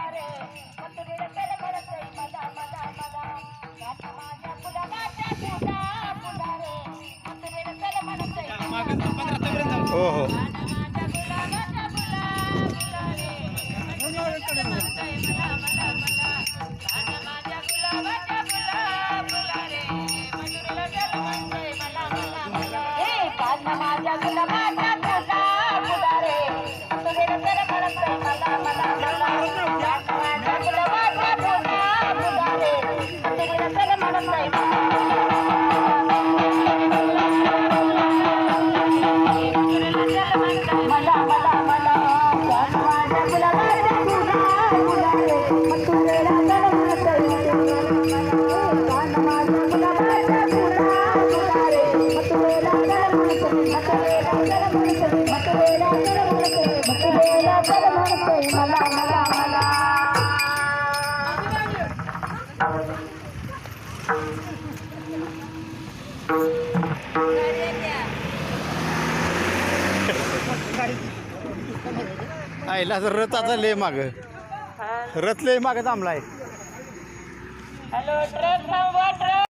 फुलारे मथुरेला चल म्हणतोय मला मला मला काना माझ्या गुलाबाच्या फुला फुलारे मथुरेला चल म्हणतोय हो हो काना माझ्या गुलाबाच्या फुला फुलारे मथुरेला चल म्हणतोय मला मला मला काना माझ्या गुलाबाच्या फुला फुलारे मथुरेला चल म्हणतोय मला मला मला हे काना माझ्या गुलाबाच्या फुला फुलारे मथुरेला चल म्हणतोय मला मला मला काना माझ्या गुलाबाच्या फुला फुलारे मथुरेला चल म्हणतोय मला मला मला काना माझ्या गुलाबाच्या फुला फुलारे मथुरेला चल म्हणतोय काना माझ्या गुलाबाच्या फुला फुलारे मथुरेला चल म्हणतोय मथुरेला चल म्हणतोय मथुरेला चल म्हणतोय मथुरेला चल म्हणतोय मला मला मला आईला रथ आता लय माग रथ लय माग थांबलाय हॅलो ट्रक थांबवा ट्रक